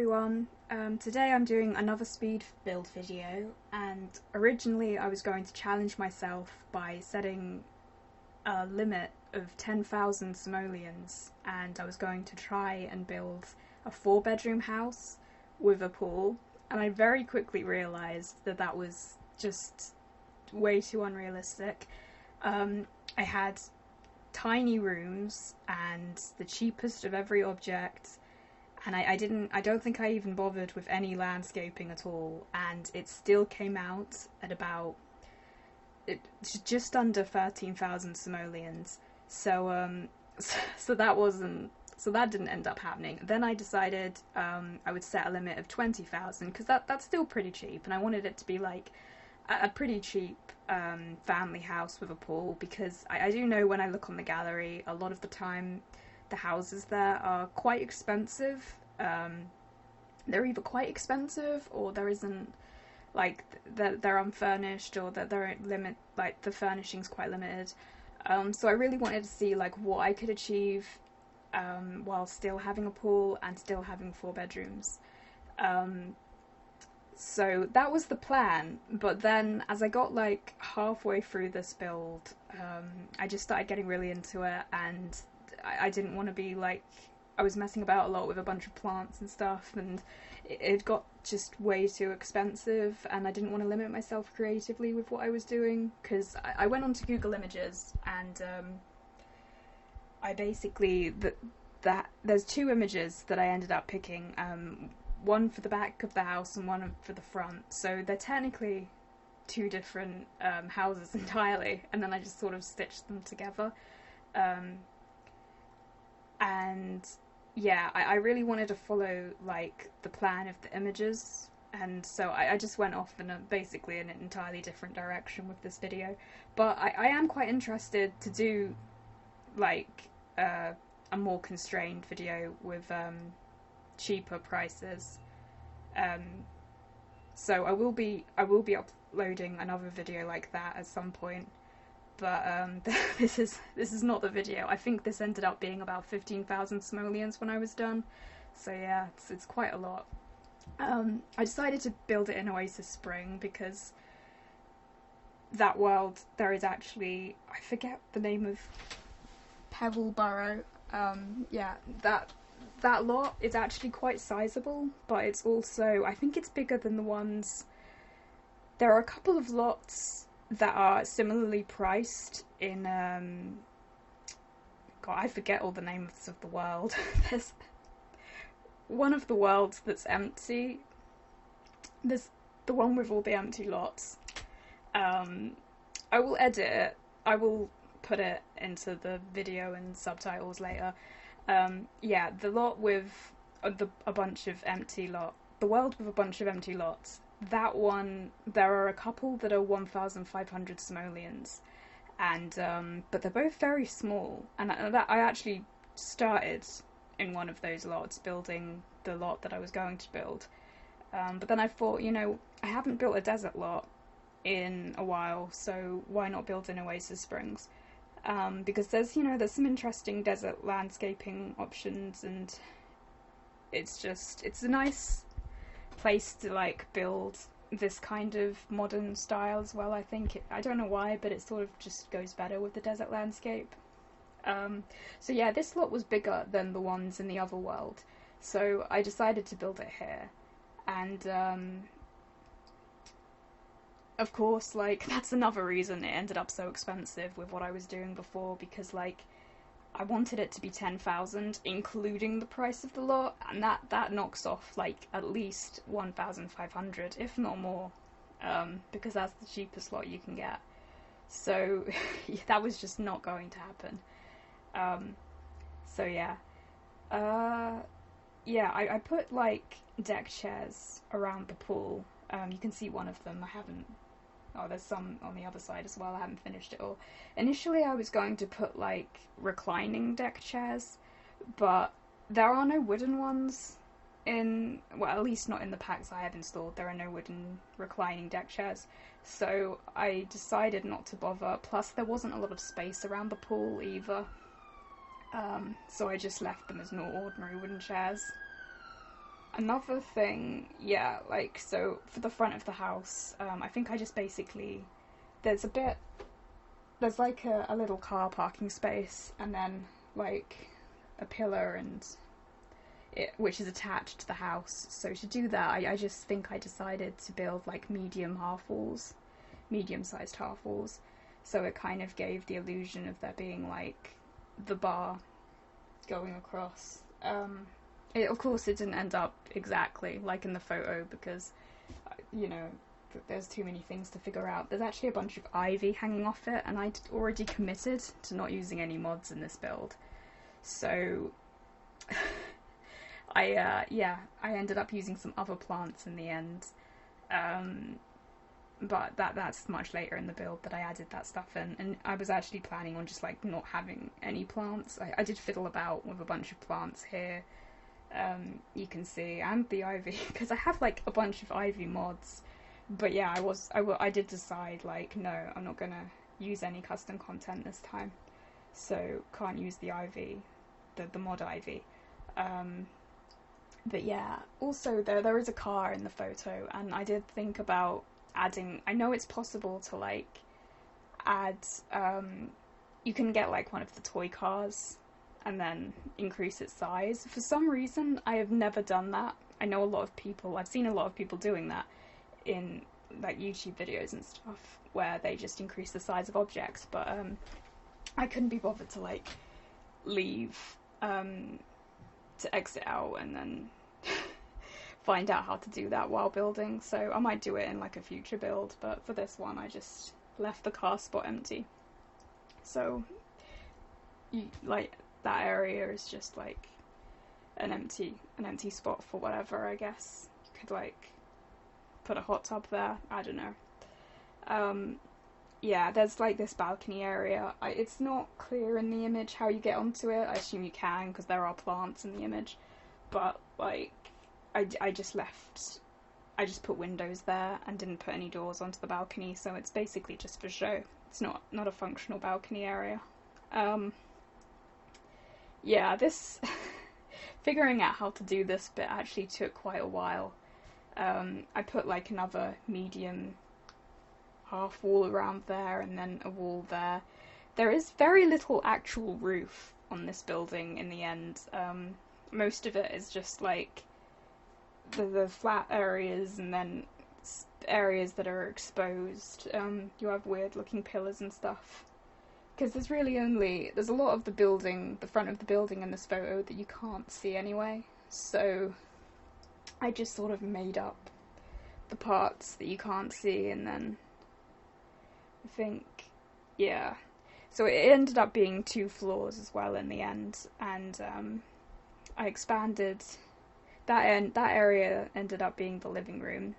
everyone. Today I'm doing another speed build video, and originally I was going to challenge myself by setting a limit of 10,000 simoleons, and I was going to try and build a 4-bedroom house with a pool, and I very quickly realised that that was just way too unrealistic. I had tiny rooms and the cheapest of every object, and I don't think I even bothered with any landscaping at all, and it still came out at about just under 13,000 simoleons. So that didn't end up happening. Then I decided I would set a limit of 20,000 because that's still pretty cheap, and I wanted it to be like a pretty cheap family house with a pool, because I do know when I look on the gallery, a lot of the time the houses there are quite expensive. They're either quite expensive or there isn't, like, they're unfurnished, or that they're the furnishing's quite limited. So I really wanted to see like what I could achieve while still having a pool and still having 4 bedrooms. So that was the plan, but then as I got like halfway through this build, I just started getting really into it, and I didn't want to be like, I was messing about a lot with a bunch of plants and stuff, and it got just way too expensive, and I didn't want to limit myself creatively with what I was doing, because I went onto Google Images, and I basically, there's 2 images that I ended up picking, one for the back of the house and one for the front, so they're technically 2 different houses entirely, and then I just sort of stitched them together. And yeah, I really wanted to follow like the plan of the images, and so I just went off in basically an entirely different direction with this video. But I am quite interested to do like a more constrained video with cheaper prices. So I will be uploading another video like that at some point. But this is not the video. I think this ended up being about 15,000 simoleons when I was done. So yeah, it's quite a lot. I decided to build it in Oasis Spring because that world, there is actually, I forget the name of Pebbleborough. Yeah, that lot is actually quite sizable, but it's also, I think it's bigger than the ones. There are a couple of lots that are similarly priced in God, I forget all the names of the world. There's one of the worlds that's empty. There's the one with all the empty lots. I will edit it. I will put it into the video and subtitles later. Yeah, the lot with a bunch of empty lot. The world with a bunch of empty lots. That one, there are a couple that are 1,500 simoleons, and but they're both very small. And I actually started in one of those lots, building the lot that I was going to build. But then I thought, you know, I haven't built a desert lot in a while, so why not build in Oasis Springs? Because there's some interesting desert landscaping options, and it's a nice place to like build this kind of modern style as well. I think I don't know why, but it sort of just goes better with the desert landscape. So yeah, this lot was bigger than the ones in the other world, so I decided to build it here. And of course, like, that's another reason it ended up so expensive with what I was doing before, because like I wanted it to be 10,000, including the price of the lot, and that knocks off like at least 1,500, if not more, because that's the cheapest lot you can get. So that was just not going to happen. So yeah, yeah, I put like deck chairs around the pool. You can see one of them. I haven't. Oh, there's some on the other side as well. I haven't finished it all. Initially, I was going to put like reclining deck chairs, but there are no wooden ones in, well, at least not in the packs I have installed. There are no wooden reclining deck chairs, so I decided not to bother. Plus, there wasn't a lot of space around the pool either, so I just left them as no ordinary wooden chairs. Another thing, yeah, like, so for the front of the house, I think I just basically, there's a bit, there's like a little car parking space, and then like a pillar and which is attached to the house. So to do that, I just think I decided to build like medium-sized half walls. So it kind of gave the illusion of there being like the bar going across. Of course, it didn't end up exactly like in the photo because, you know, there's too many things to figure out. There's actually a bunch of ivy hanging off it, and I'd already committed to not using any mods in this build. So I ended up using some other plants in the end. But that's much later in the build that I added that stuff in, and I was actually planning on just like not having any plants. I did fiddle about with a bunch of plants here, you can see, and the ivy, because I have like a bunch of ivy mods. But yeah, I did decide like, no, I'm not gonna use any custom content this time, so can't use the ivy, the mod ivy. But yeah, also there is a car in the photo, and I did think about adding, I know it's possible to like add, you can get like one of the toy cars and then increase its size. For some reason, I have never done that. I know a lot of people, I've seen a lot of people doing that in like YouTube videos and stuff, where they just increase the size of objects, but I couldn't be bothered to like leave, to exit out and then find out how to do that while building, so I might do it in like a future build, but for this one I just left the car spot empty. So like that area is just like an empty spot for whatever, I guess. You could like put a hot tub there, I don't know. Yeah, there's like this balcony area. It's not clear in the image how you get onto it. I assume you can because there are plants in the image, but like I just put windows there and didn't put any doors onto the balcony, so it's basically just for show. It's not a functional balcony area. Yeah, this figuring out how to do this bit actually took quite a while. I put like another medium half wall around there and then a wall there. There is very little actual roof on this building in the end. Most of it is just like the flat areas and then areas that are exposed. You have weird looking pillars and stuff. Because there's a lot of the building, the front of the building in this photo that you can't see anyway. So I just sort of made up the parts that you can't see, and then I think, yeah. So it ended up being 2 floors as well in the end, and I expanded. That area ended up being the living room,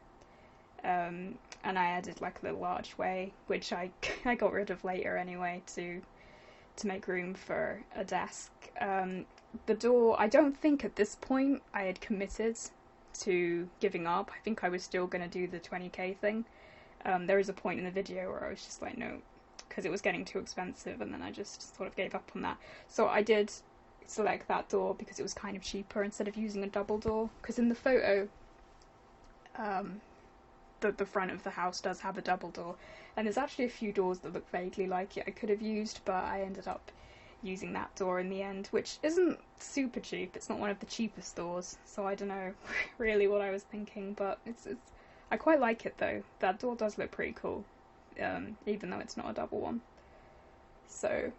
and I added like a little archway, which I got rid of later anyway to make room for a desk. The door, I don't think at this point I had committed to giving up. I think I was still going to do the 20k thing. There was a point in the video where I was just like, no, because it was getting too expensive, and then I just sort of gave up on that. So I did select that door because it was kind of cheaper instead of using a double door, because in the photo the front of the house does have a double door, and there's actually a few doors that look vaguely like it I could have used, but I ended up using that door in the end, which isn't super cheap. It's not one of the cheapest doors, so I don't know really what I was thinking, but it's I quite like it though. That door does look pretty cool, even though it's not a double one. So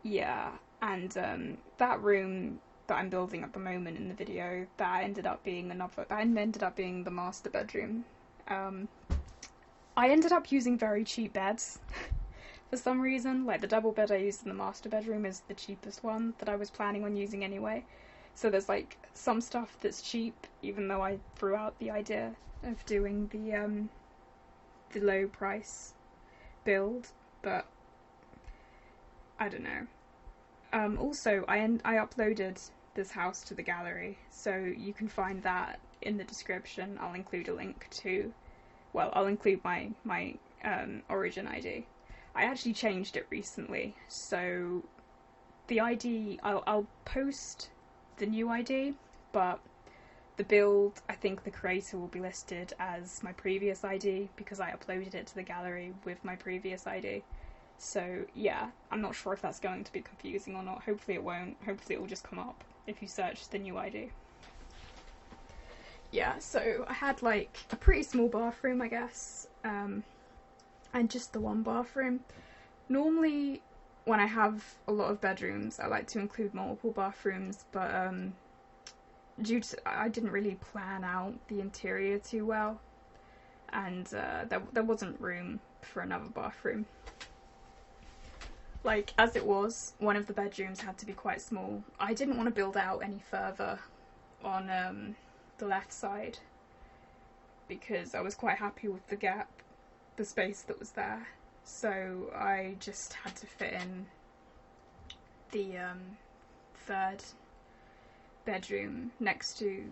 yeah, and that room that I'm building at the moment in the video, that ended up being the master bedroom. I ended up using very cheap beds for some reason. Like the double bed I used in the master bedroom is the cheapest one that I was planning on using anyway. So there's like some stuff that's cheap, even though I threw out the idea of doing the low price build, but I don't know. Also, I uploaded this house to the gallery, so you can find that in the description. I'll include a link to, well, I'll include my origin ID. I actually changed it recently, so the ID, I'll post the new ID, but the build, I think the creator will be listed as my previous ID because I uploaded it to the gallery with my previous ID. So yeah, I'm not sure if that's going to be confusing or not. Hopefully it won't. Hopefully it will just come up if you search the new ID. Yeah, so I had like a pretty small bathroom, I guess, and just the one bathroom. Normally when I have a lot of bedrooms, I like to include multiple bathrooms, but due to I didn't really plan out the interior too well, and there wasn't room for another bathroom. Like, as it was, one of the bedrooms had to be quite small. I didn't want to build out any further on the left side because I was quite happy with the gap, the space that was there. So I just had to fit in the third bedroom next to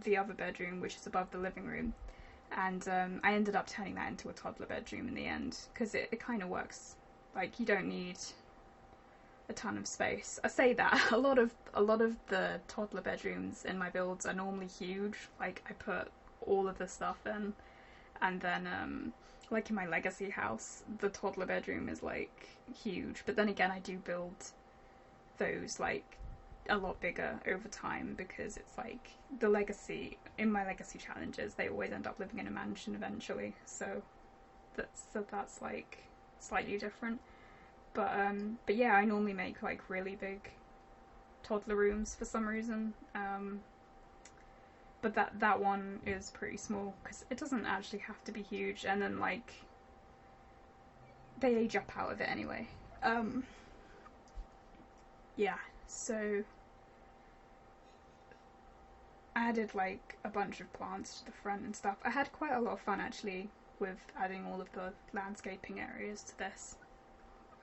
the other bedroom, which is above the living room, and I ended up turning that into a toddler bedroom in the end because it kind of works. Like, you don't need a ton of space. I say that a lot of the toddler bedrooms in my builds are normally huge. Like, I put all of the stuff in, and then like in my legacy house, the toddler bedroom is like huge. But then again, I do build those like a lot bigger over time because it's like in my legacy challenges, they always end up living in a mansion eventually. So that's like slightly different, but yeah, I normally make like really big toddler rooms for some reason, but that one is pretty small because it doesn't actually have to be huge, and then like they age up out of it anyway. Yeah, so I added like a bunch of plants to the front and stuff. I had quite a lot of fun actually with adding all of the landscaping areas to this.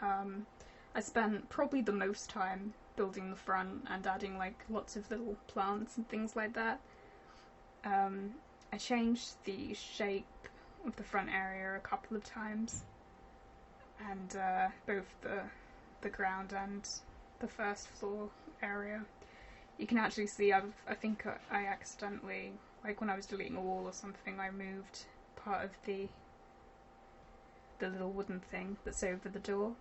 I spent probably the most time building the front and adding like lots of little plants and things like that. I changed the shape of the front area a couple of times, and both the ground and the first floor area. You can actually see I think I accidentally, like when I was deleting a wall or something, I moved part of the little wooden thing that's over the door,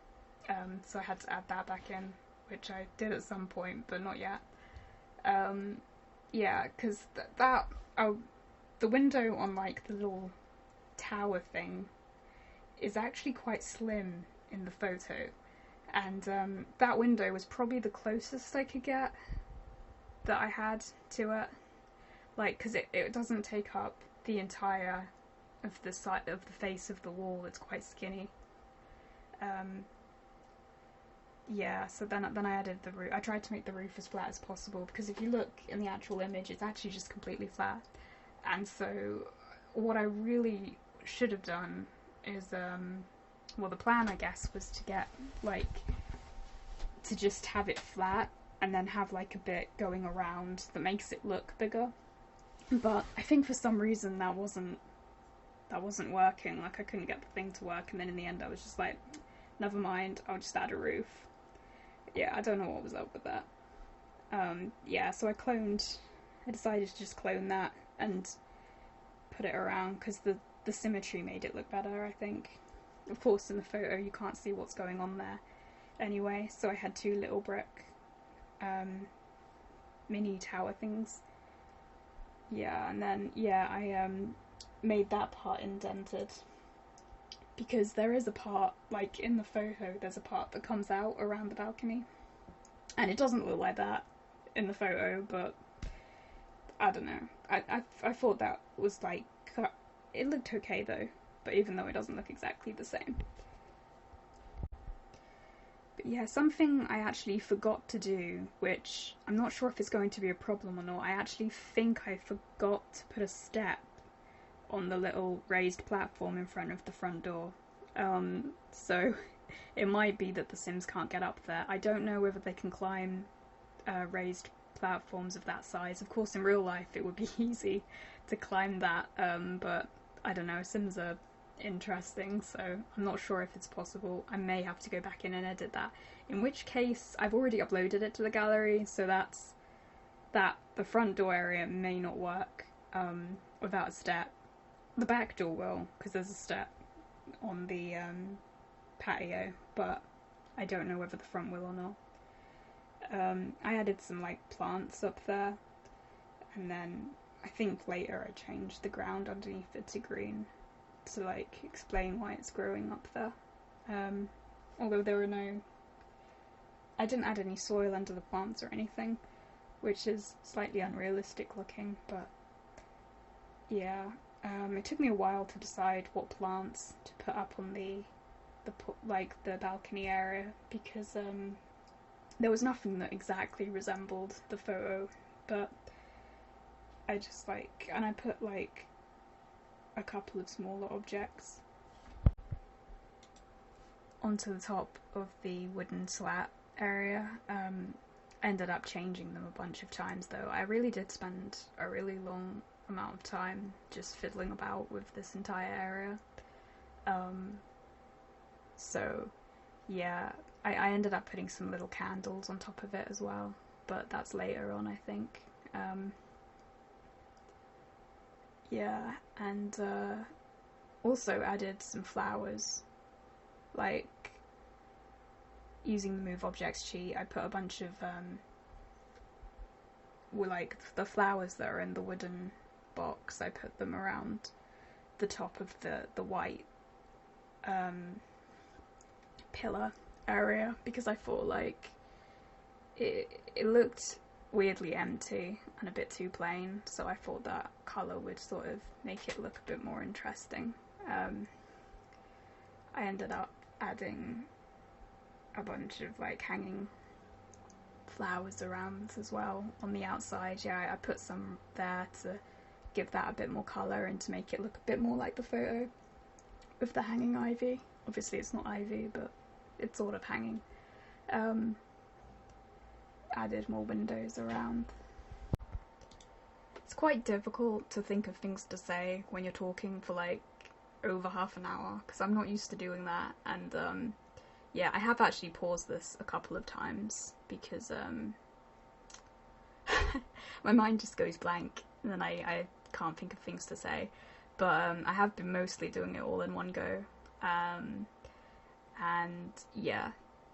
so I had to add that back in, which I did at some point, but not yet. Yeah, because the window on like the little tower thing is actually quite slim in the photo, and that window was probably the closest I could get that I had to it, like, because it doesn't take up the entire of the side of the face of the wall. It's quite skinny. Yeah, so then I added the roof. I tried to make the roof as flat as possible because if you look in the actual image, it's actually just completely flat. And so what I really should have done is, well, the plan I guess was to get like to just have it flat and then have like a bit going around that makes it look bigger. But I think for some reason that wasn't working. Like, I couldn't get the thing to work, and then in the end I was just like, never mind, I'll just add a roof. Yeah, I don't know what was up with that. Yeah, so I decided to just clone that and put it around because the symmetry made it look better, I think. Of course, in the photo you can't see what's going on there anyway, so I had two little brick mini tower things. Yeah, and then yeah, I made that part indented because there is a part, like in the photo, there's a part that comes out around the balcony, and it doesn't look like that in the photo, but I don't know. I thought that was like, it looked okay though, but even though it doesn't look exactly the same. But yeah, something I actually forgot to do, which I'm not sure if it's going to be a problem or not. I actually think I forgot to put a step on the little raised platform in front of the front door. So it might be that the Sims can't get up there. I don't know whether they can climb raised platforms of that size. Of course, in real life it would be easy to climb that, but I don't know, Sims are interesting, so I'm not sure if it's possible. I may have to go back in and edit that, in which case I've already uploaded it to the gallery, so that's that the front door area may not work without a step. The back door will, because there's a step on the patio, but I don't know whether the front will or not. I added some like plants up there, and then I think later I changed the ground underneath it to green to like explain why it's growing up there. Although I didn't add any soil under the plants or anything, which is slightly unrealistic looking, but yeah. It took me a while to decide what plants to put up on the balcony area, because there was nothing that exactly resembled the photo, but I just and I put like a couple of smaller objects onto the top of the wooden slat area. Ended up changing them a bunch of times though. I really did spend a really long amount of time just fiddling about with this entire area. So yeah, I ended up putting some little candles on top of it as well, but that's later on, I think. Yeah, and also added some flowers, like using the move objects cheat. I put a bunch of like the flowers that are in the wooden box, I put them around the top of the white pillar area, because I thought like it looked weirdly empty and a bit too plain, so I thought that colour would sort of make it look a bit more interesting. I ended up adding a bunch of like hanging flowers around as well on the outside. Yeah, I put some there to give that a bit more colour and to make it look a bit more like the photo with the hanging ivy. Obviously it's not ivy, but it's sort of hanging. Added more windows around. It's quite difficult to think of things to say when you're talking for like over half an hour, because I'm not used to doing that, and yeah, I have actually paused this a couple of times because my mind just goes blank and then I can't think of things to say, but I have been mostly doing it all in one go, and yeah,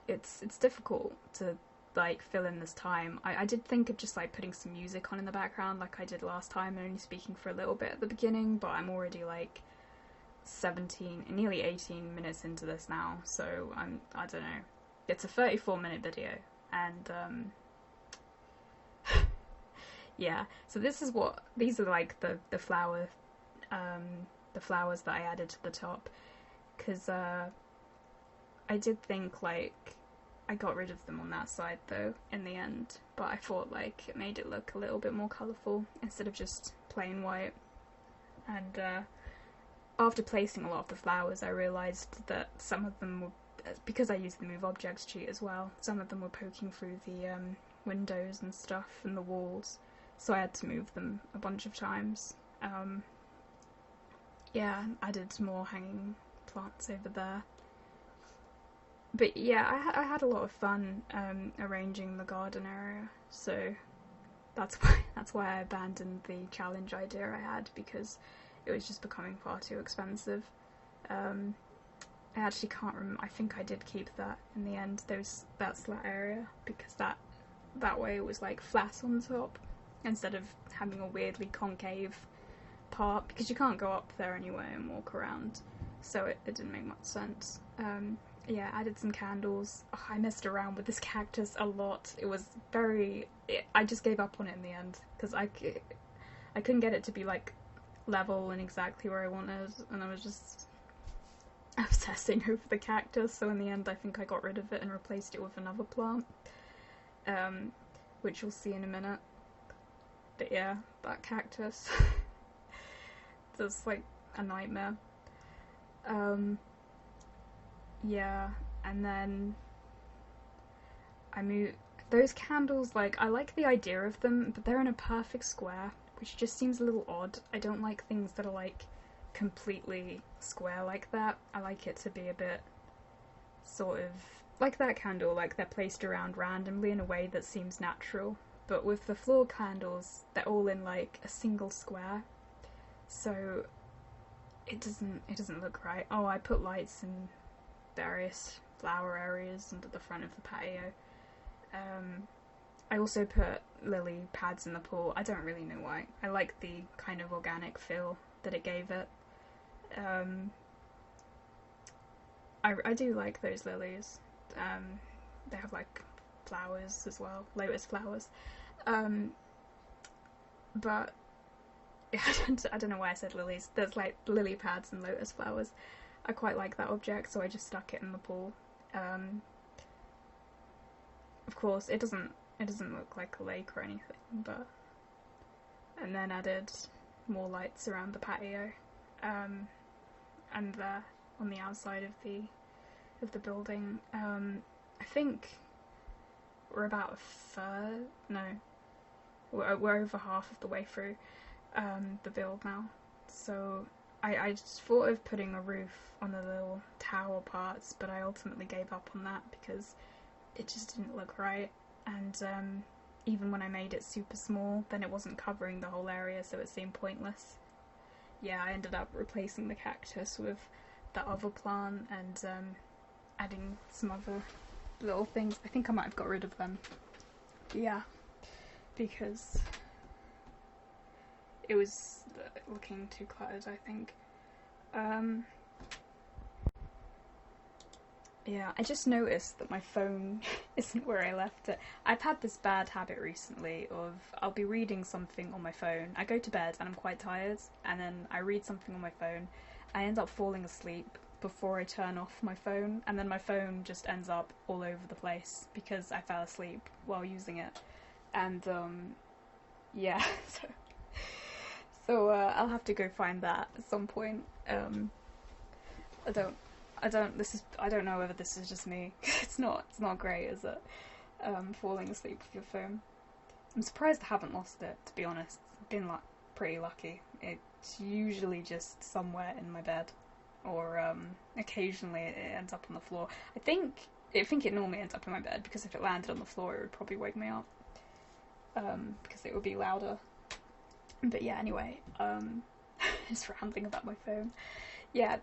it's difficult to like fill in this time. I did think of just like putting some music on in the background like I did last time and only speaking for a little bit at the beginning, but I'm already like 17, nearly 18 minutes into this now, so I don't know. It's a 34-minute video, and yeah. So these are like the flowers that I added to the top, because I did think like I got rid of them on that side though in the end, but I thought like it made it look a little bit more colourful instead of just plain white. And after placing a lot of the flowers, I realised that some of them were, because I used the move objects cheat as well, some of them were poking through the windows and stuff and the walls, so I had to move them a bunch of times. Yeah, added some more hanging plants over there. But yeah, I had a lot of fun arranging the garden area, so that's why I abandoned the challenge idea I had, because it was just becoming far too expensive. I actually can't remember. I think I did keep that in the end, that slat area, because that way it was like flat on top instead of having a weirdly concave part, because you can't go up there anyway and walk around, so it didn't make much sense. Yeah, added some candles. Oh, I messed around with this cactus a lot. It was I just gave up on it in the end, because I couldn't get it to be like level and exactly where I wanted, and I was just obsessing over the cactus, so in the end I think I got rid of it and replaced it with another plant, which you'll see in a minute. But yeah, that cactus was like a nightmare. Yeah, and then I moved those candles. Like, I like the idea of them, but they're in a perfect square, which just seems a little odd. I don't like things that are like completely square like that. I like it to be a bit sort of like that candle, like they're placed around randomly in a way that seems natural, but with the floor candles, they're all in like a single square, so it doesn't look right. Oh, I put lights in various flower areas and at the front of the patio. I also put lily pads in the pool. I don't really know why. I like the kind of organic feel that it gave it. I do like those lilies. They have like flowers as well, lotus flowers. But yeah, I don't know why I said lilies. There's like lily pads and lotus flowers. I quite like that object, so I just stuck it in the pool. Of course, it doesn't look like a lake or anything, but and then added more lights around the patio, and there on the outside of the building. I think we're about a third. No, we're over half of the way through the build now. So I just thought of putting a roof on the little tower parts, but I ultimately gave up on that because it just didn't look right. And even when I made it super small, then it wasn't covering the whole area, so it seemed pointless. Yeah, I ended up replacing the cactus with that other plant and adding some other little things. I think I might have got rid of them. Yeah, because it was looking too cluttered, I think. Yeah, I just noticed that my phone isn't where I left it. I've had this bad habit recently of I'll be reading something on my phone. I go to bed and I'm quite tired, and then I read something on my phone. I end up falling asleep before I turn off my phone, and then my phone just ends up all over the place because I fell asleep while using it. And yeah, so I'll have to go find that at some point. I don't know whether this is just me. It's not great, is it? Falling asleep with your phone. I'm surprised I haven't lost it, to be honest. I've been pretty lucky. It's usually just somewhere in my bed, or occasionally it ends up on the floor. I think it normally ends up in my bed, because if it landed on the floor it would probably wake me up, because it would be louder. But yeah, anyway, just rambling about my phone. Yeah,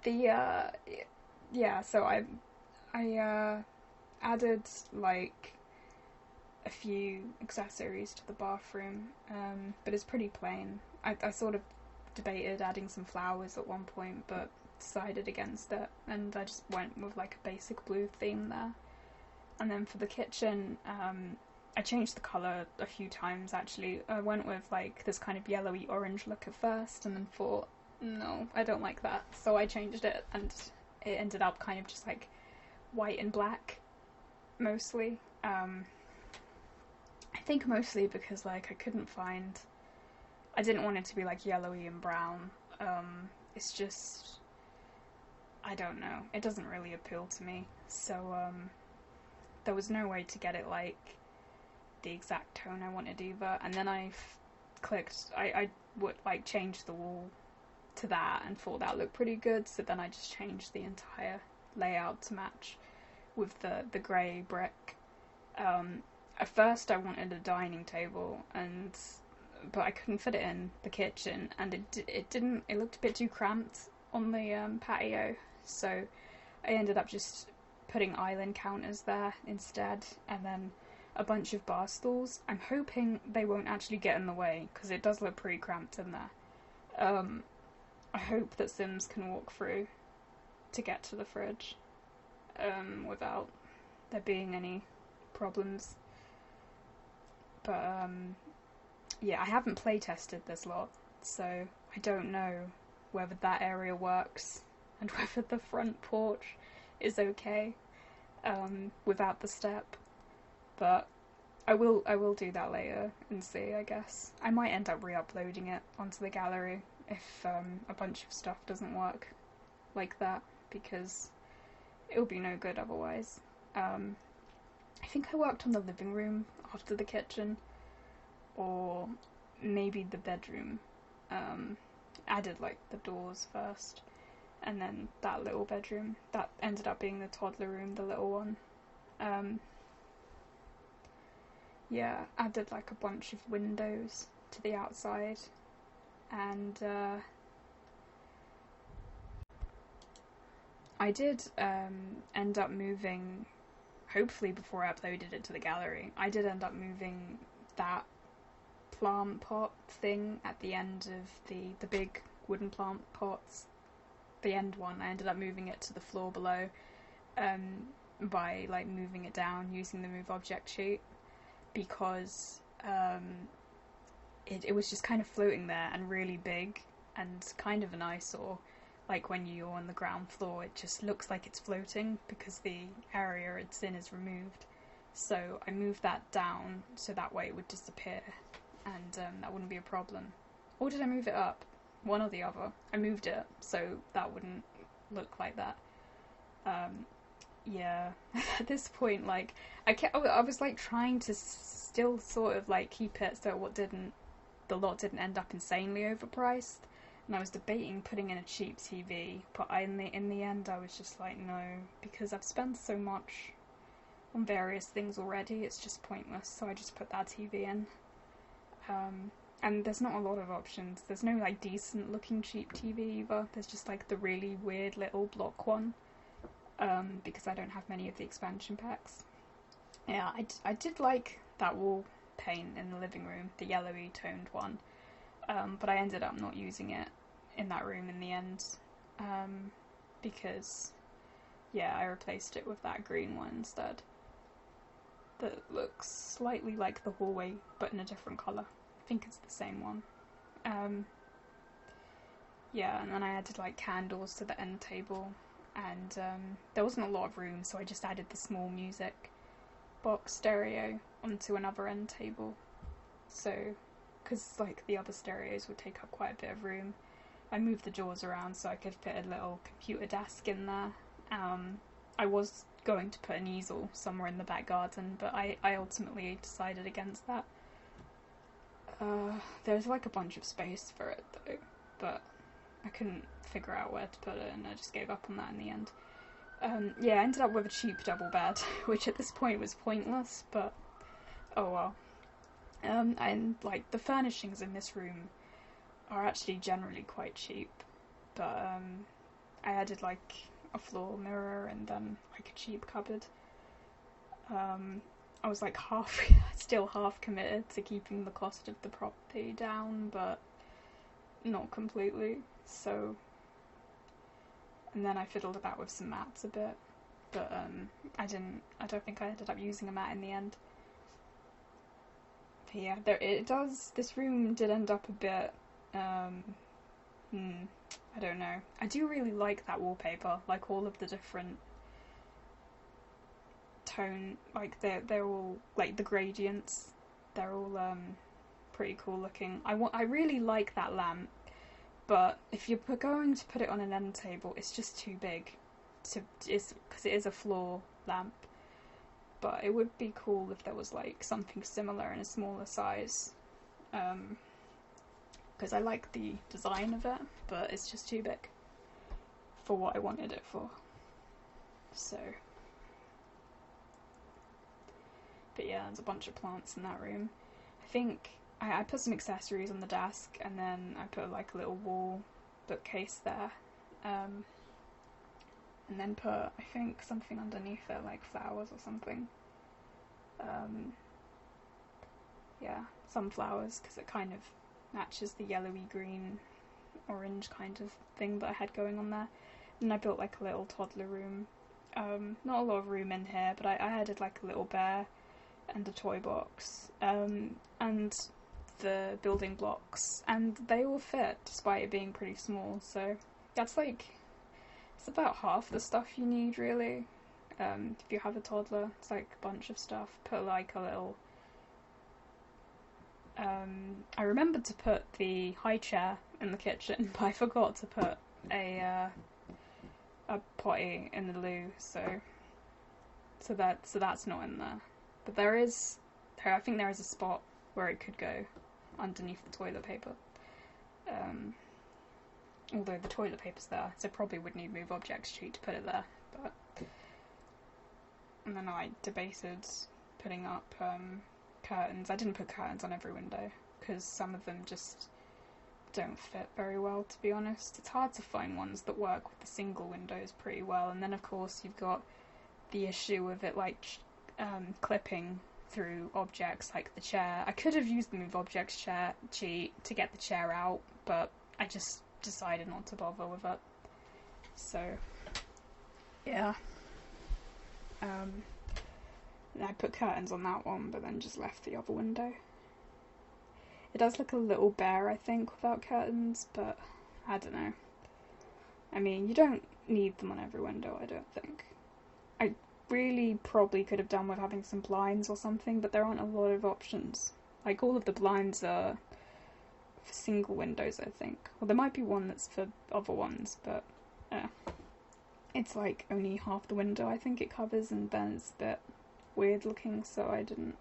so I added like a few accessories to the bathroom, but it's pretty plain. I sort of debated adding some flowers at one point, but decided against it, and I just went with like a basic blue theme there. And then for the kitchen, I changed the colour a few times actually. I went with like this kind of yellowy orange look at first, and then thought, no, I don't like that, so I changed it, and it ended up kind of just like white and black mostly. I think mostly because like I didn't want it to be like yellowy and brown. It's just, I don't know, it doesn't really appeal to me, so there was no way to get it like the exact tone I wanted either. And then I would like change the wall to that and thought that looked pretty good, so then I just changed the entire layout to match with the grey brick. At first I wanted a dining table, but I couldn't fit it in the kitchen, and it looked a bit too cramped on the patio, so I ended up just putting island counters there instead, and then a bunch of bar stools. I'm hoping they won't actually get in the way, because it does look pretty cramped in there. I hope that Sims can walk through to get to the fridge without there being any problems. But yeah, I haven't play tested this lot, so I don't know whether that area works and whether the front porch is okay without the step. But I will do that later and see, I guess. I might end up re-uploading it onto the gallery if a bunch of stuff doesn't work like that, because it'll be no good otherwise. I think I worked on the living room after the kitchen, or maybe the bedroom. Added like the doors first, and then that little bedroom that ended up being the toddler room, the little one. yeah, added like a bunch of windows to the outside, and I did end up moving, hopefully before I uploaded it to the gallery, I did end up moving that plant pot thing at the end of the big wooden plant pots, the end one. I ended up moving it to the floor below by like moving it down using the move object sheet, because it was just kind of floating there and really big and kind of an eyesore. Like when you're on the ground floor, it just looks like it's floating because the area it's in is removed. So I moved that down so that way it would disappear, and that wouldn't be a problem. Or did I move it up? One or the other. I moved it so that wouldn't look like that. Yeah. At this point, like I was like trying to still sort of like keep it so the lot didn't end up insanely overpriced. And I was debating putting in a cheap TV, but in the end I was just like, no, because I've spent so much on various things already, it's just pointless, so I just put that TV in. And there's not a lot of options. There's no like decent looking cheap TV either. There's just like the really weird little block one, because I don't have many of the expansion packs. Yeah, I did like that wall paint in the living room, the yellowy toned one. But I ended up not using it in that room in the end, because, yeah, I replaced it with that green one instead. That looks slightly like the hallway, but in a different colour. I think it's the same one. Yeah, and then I added like candles to the end table, and there wasn't a lot of room, so I just added the small music box stereo onto another end table. So, because like the other stereos would take up quite a bit of room, I moved the doors around so I could fit a little computer desk in there. I was going to put an easel somewhere in the back garden, but I ultimately decided against that. There's like a bunch of space for it though, but I couldn't figure out where to put it, and I just gave up on that in the end. Yeah, I ended up with a cheap double bed, which at this point was pointless, but oh well. And like the furnishings in this room are actually generally quite cheap, but I added like a floor mirror and then like a cheap cupboard. I was like still half committed to keeping the cost of the property down, but not completely. So, and then I fiddled about with some mats a bit, but I don't think I ended up using a mat in the end. But yeah, this room did end up a bit, I don't know. I do really like that wallpaper, like all of the different tone, like they're all, like the gradients, they're all pretty cool looking. I really like that lamp, but if you're going to put it on an end table, it's just too big, because it is a floor lamp. But it would be cool if there was like something similar in a smaller size, because I like the design of it, but it's just too big for what I wanted it for. So, but yeah, there's a bunch of plants in that room. I think I put some accessories on the desk, and then I put like a little wall bookcase there, and then put, I think, something underneath it, like flowers or something. Yeah, sunflowers, because it kind of matches the yellowy green orange kind of thing that I had going on there. And I built like a little toddler room. Not a lot of room in here, but I added like a little bear and a toy box, and the building blocks, and they all fit despite it being pretty small. So that's like, it's about half the stuff you need really. If you have a toddler, it's like a bunch of stuff. Put like a little, I remembered to put the high chair in the kitchen, but I forgot to put a potty in the loo, so that's not in there. But I think there is a spot where it could go underneath the toilet paper. Although the toilet paper's there, so probably would need move object sheet to put it there. And then I debated putting up curtains. I didn't put curtains on every window because some of them just don't fit very well, to be honest. It's hard to find ones that work with the single windows pretty well, and then of course you've got the issue of it like clipping through objects like the chair. I could have used the move objects chair cheat to get the chair out, but I just decided not to bother with it. So yeah, I put curtains on that one, but then just left the other window. It does look a little bare, I think, without curtains, but I don't know. I mean, you don't need them on every window, I don't think. I really probably could have done with having some blinds or something, but there aren't a lot of options. Like, all of the blinds are for single windows, I think. Well, there might be one that's for other ones, but it's like only half the window I think it covers, and then it's a bit weird looking, so I didn't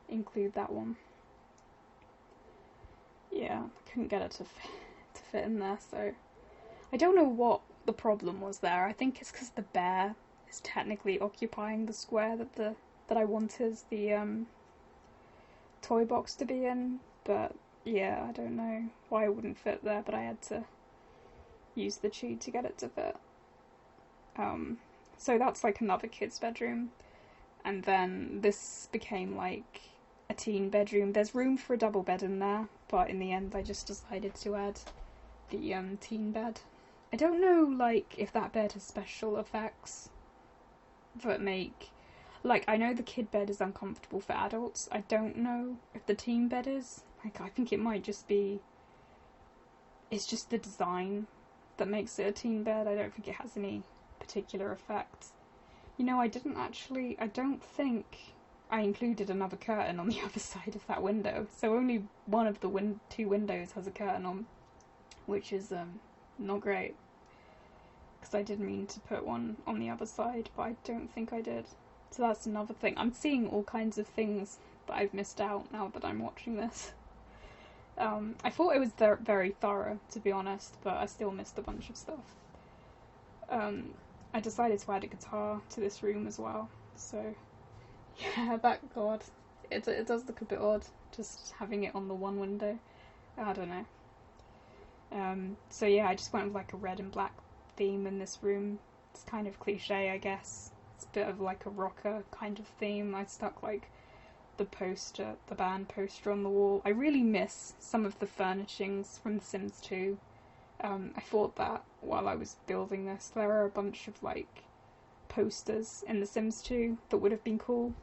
include that one. Yeah, I couldn't get it to fit in there, so I don't know what the problem was there. I think it's because the bear is technically occupying the square that I wanted the toy box to be in, but yeah, I don't know why it wouldn't fit there, but I had to use the cheat to get it to fit. So that's like another kid's bedroom, and then this became like a teen bedroom. There's room for a double bed in there, but in the end I just decided to add the teen bed. I don't know like if that bed has special effects that make, like, I know the kid bed is uncomfortable for adults. I don't know if the teen bed is. Like, I think it might just be, it's just the design that makes it a teen bed. I don't think it has any particular effect. You know, I don't think I included another curtain on the other side of that window, so only one of the two windows has a curtain on, which is not great, because I did mean to put one on the other side, but I don't think I did. So that's another thing. I'm seeing all kinds of things that I've missed out now that I'm watching this. I thought it was very thorough, to be honest, but I still missed a bunch of stuff. I decided to add a guitar to this room as well, so yeah, that, God, it does look a bit odd, just having it on the one window. I don't know. So yeah, I just went with like a red and black theme in this room. It's kind of cliche, I guess. It's a bit of like a rocker kind of theme. I stuck like the band poster on the wall. I really miss some of the furnishings from The Sims 2. I thought that while I was building this, there are a bunch of like posters in The Sims 2 that would have been cool.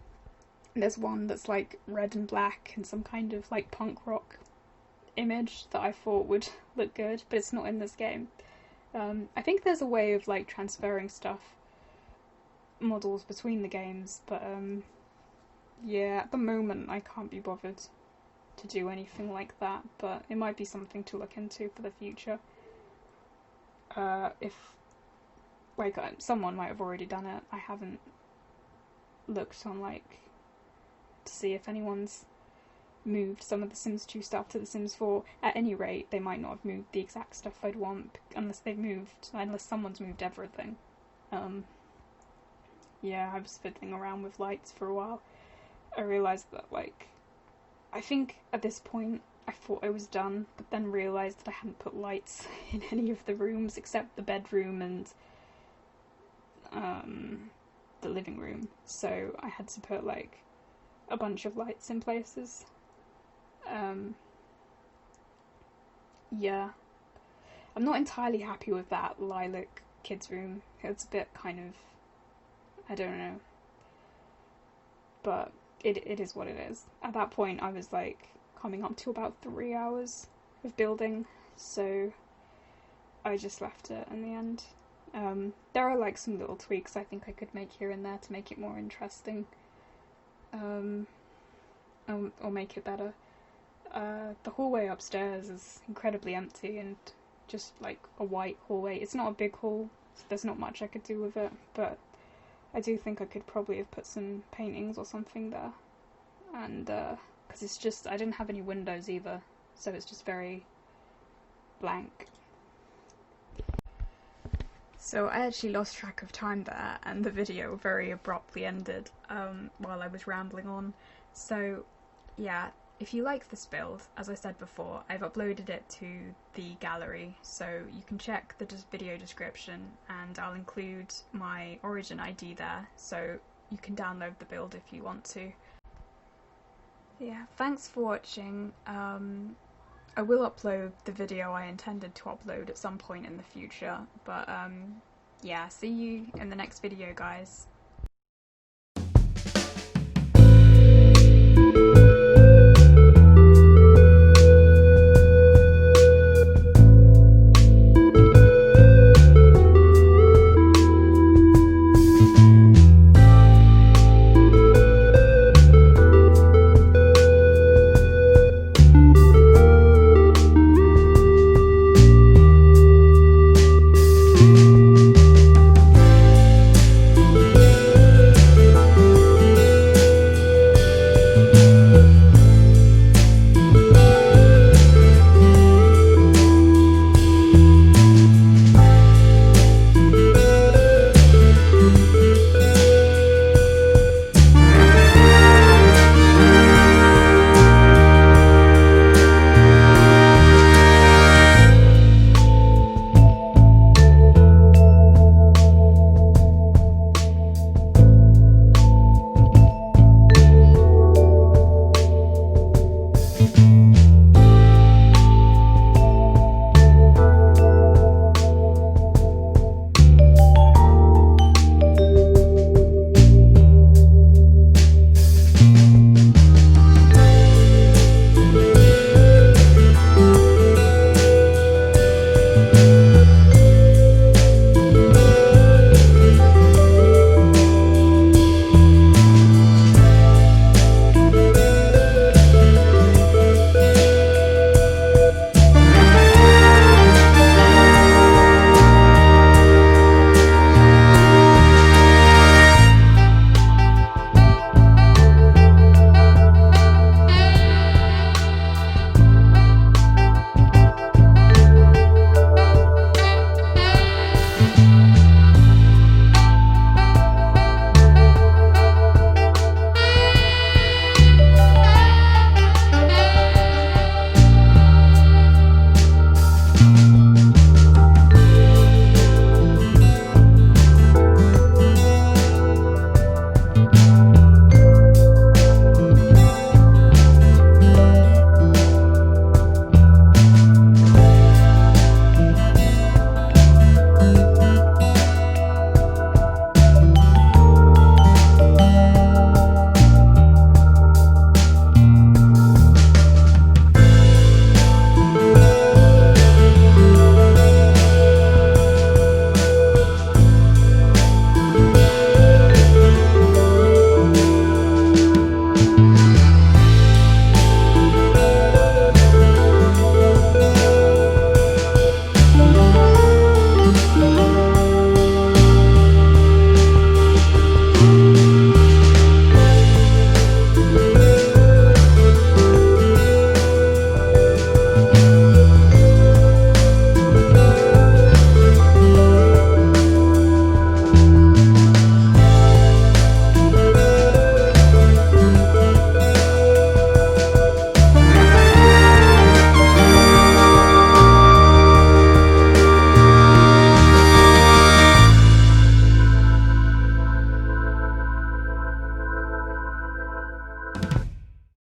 There's one that's like red and black and some kind of like punk rock image that I thought would look good, but it's not in this game. I think there's a way of like transferring models between the games, but yeah, at the moment I can't be bothered to do anything like that, but it might be something to look into for the future. If like someone might have already done it, I haven't looked on like to see if anyone's moved some of the Sims 2 stuff to the Sims 4. At any rate, they might not have moved the exact stuff I'd want unless someone's moved everything. Yeah, I was fiddling around with lights for a while. I realised that, like, I think at this point I thought I was done, but then realised that I hadn't put lights in any of the rooms except the bedroom and the living room. So I had to put, like, a bunch of lights in places. Yeah. I'm not entirely happy with that lilac kids room. It's a bit kind of, I don't know. But it is what it is. At that point I was like coming up to about 3 hours of building, so I just left it in the end. There are like some little tweaks I think I could make here and there to make it more interesting. Or make it better. The hallway upstairs is incredibly empty and just like a white hallway. It's not a big hall, so there's not much I could do with it, but I do think I could probably have put some paintings or something there. And because it's just, I didn't have any windows either, so it's just very blank. So I actually lost track of time there, and the video very abruptly ended while I was rambling on. So yeah, if you like this build, as I said before, I've uploaded it to the gallery, so you can check the video description and I'll include my Origin ID there, so you can download the build if you want to. Yeah, thanks for watching. I will upload the video I intended to upload at some point in the future, but yeah, see you in the next video, guys.